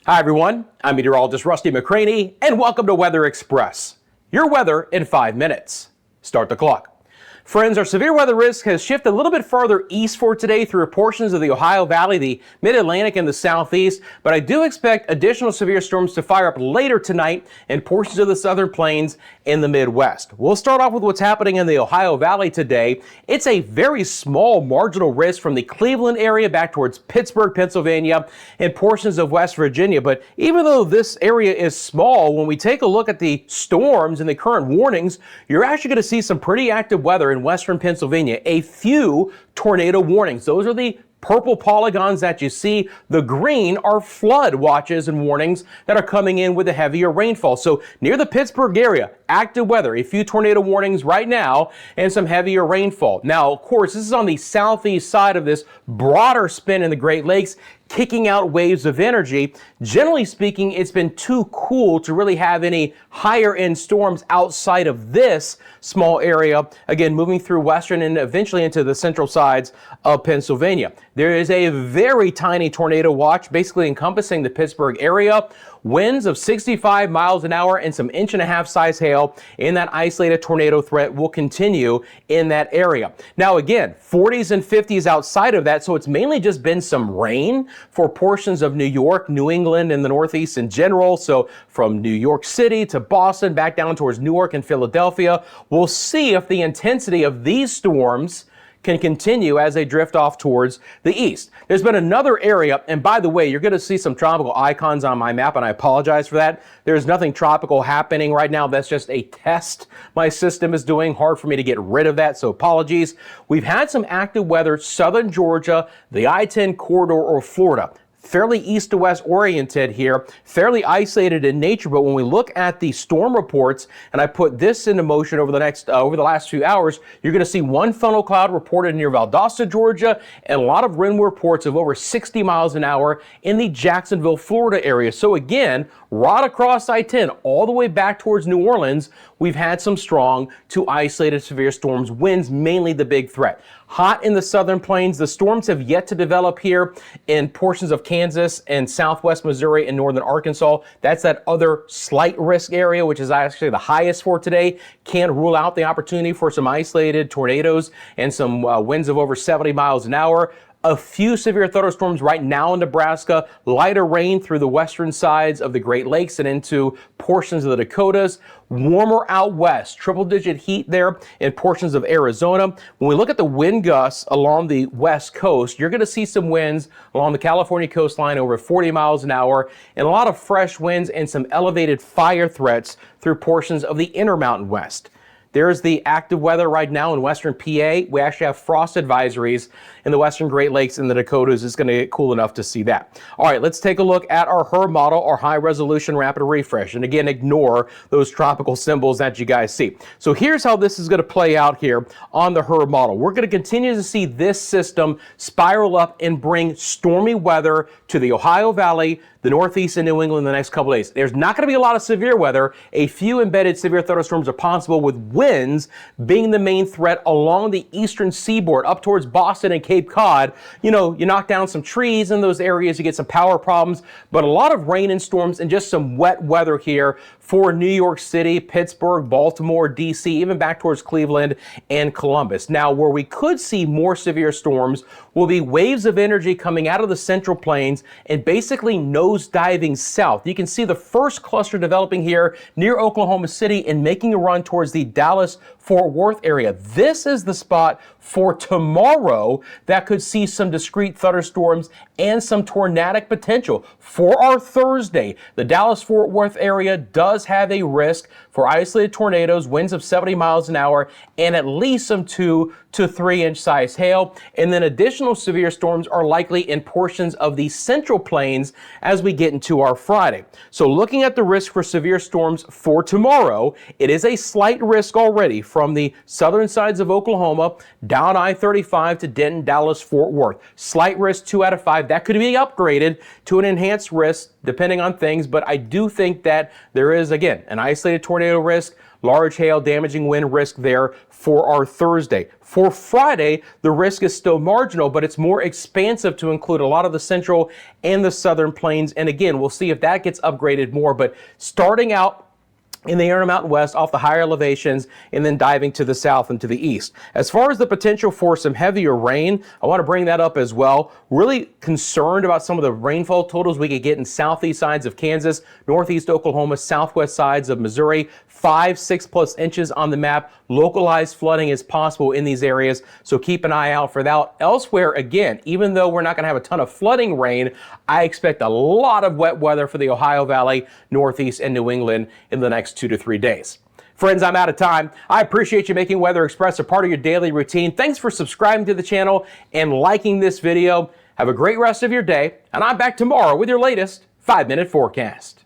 Hi everyone, I'm meteorologist Rusty McCranie, and welcome to Weather Express. Your weather in 5 minutes. Start the clock. Friends, our severe weather risk has shifted a little bit further east for today through portions of the Ohio Valley, the Mid-Atlantic, and the Southeast, but I do expect additional severe storms to fire up later tonight in portions of the Southern Plains in the Midwest. We'll start off with what's happening in the Ohio Valley today. It's a very small marginal risk from the Cleveland area back towards Pittsburgh, Pennsylvania, and portions of West Virginia, but even though this area is small, when we take a look at the storms and the current warnings, you're actually going to see some pretty active weather in western Pennsylvania. A few tornado warnings. Those are the purple polygons that you see. The green are flood watches and warnings that are coming in with a heavier rainfall. So near the Pittsburgh area, active weather, a few tornado warnings right now, and some heavier rainfall. Now, of course, this is on the southeast side of this broader spin in the Great Lakes, kicking out waves of energy. Generally speaking, it's been too cool to really have any higher end storms outside of this small area, again, moving through western and eventually into the central sides of Pennsylvania. There is a very tiny tornado watch basically encompassing the Pittsburgh area. Winds of 65 miles an hour and some 1.5 inch size hail in that isolated tornado threat will continue in that area. Now again, 40s and 50s outside of that, so it's mainly just been some rain for portions of New York, New England, and the Northeast in general. So from New York City to Boston, back down towards Newark and Philadelphia. We'll see if the intensity of these storms can continue as they drift off towards the east. There's been another area, and by the way, you're going to see some tropical icons on my map, and I apologize for that. There's nothing tropical happening right now. That's just a test my system is doing. Hard for me to get rid of that, so apologies. We've had some active weather, southern Georgia, the I-10 corridor, or Florida. Fairly east to west oriented here, fairly isolated in nature, but when we look at the storm reports, and I put this into motion over the last few hours, you're going to see one funnel cloud reported near Valdosta, Georgia, and a lot of wind reports of over 60 miles an hour in the Jacksonville, Florida area. So again, right across I-10, all the way back towards New Orleans, we've had some strong to isolated severe storms, winds mainly the big threat. Hot in the southern plains. The storms have yet to develop here in portions of Kansas and southwest Missouri and northern Arkansas. That's that other slight risk area, which is actually the highest for today. Can't rule out the opportunity for some isolated tornadoes and some winds of over 70 miles an hour. A few severe thunderstorms right now in Nebraska, lighter rain through the western sides of the Great Lakes and into portions of the Dakotas. Warmer out west, triple-digit heat there in portions of Arizona. When we look at the wind gusts along the west coast, you're going to see some winds along the California coastline over 40 miles an hour and a lot of fresh winds and some elevated fire threats through portions of the Intermountain West. There's the active weather right now in western PA. We actually have frost advisories in the western Great Lakes and the Dakotas. It's going to get cool enough to see that. All right, let's take a look at our HRRR model, our high resolution rapid refresh. And again, ignore those tropical symbols that you guys see. So here's how this is going to play out here on the HRRR model. We're going to continue to see this system spiral up and bring stormy weather to the Ohio Valley, the Northeast, and New England in the next couple days. There's not going to be a lot of severe weather. A few embedded severe thunderstorms are possible, with winds being the main threat along the eastern seaboard up towards Boston and Cape Cod. You know, you knock down some trees in those areas, you get some power problems, but a lot of rain and storms and just some wet weather here for New York City, Pittsburgh, Baltimore, DC, even back towards Cleveland and Columbus. Now, where we could see more severe storms will be waves of energy coming out of the central plains and basically nose-diving south. You can see the first cluster developing here near Oklahoma City and making a run towards the Dallas-Fort Worth area. This is the spot for tomorrow that could see some discrete thunderstorms and some tornadic potential. For our Thursday, the Dallas-Fort Worth area does have a risk for isolated tornadoes, winds of 70 miles an hour, and at least some 2 to 3 inch size hail. And then additional severe storms are likely in portions of the central plains as we get into our Friday. So looking at the risk for severe storms for tomorrow, it is a slight risk already from the southern sides of Oklahoma down I-35 to Denton, Dallas, Fort Worth. Slight risk 2 out of 5. That could be upgraded to an enhanced risk depending on things, but I do think that there is, again, an isolated tornado risk, large hail, damaging wind risk there for our Thursday. For Friday, the risk is still marginal, but it's more expansive to include a lot of the central and the southern plains. And again, we'll see if that gets upgraded more. But starting out in the Aaron Mountain West off the higher elevations and then diving to the south and to the east. As far as the potential for some heavier rain, I want to bring that up as well. Really concerned about some of the rainfall totals we could get in southeast sides of Kansas, northeast Oklahoma, southwest sides of Missouri. 5-6+ inches on the map. Localized flooding is possible in these areas, so keep an eye out for that. Elsewhere, again, even though we're not going to have a ton of flooding rain, I expect a lot of wet weather for the Ohio Valley, Northeast, and New England in the next 2 to 3 days. Friends, I'm out of time. I appreciate you making Weather Express a part of your daily routine. Thanks for subscribing to the channel and liking this video. Have a great rest of your day, and I'm back tomorrow with your latest 5-minute forecast.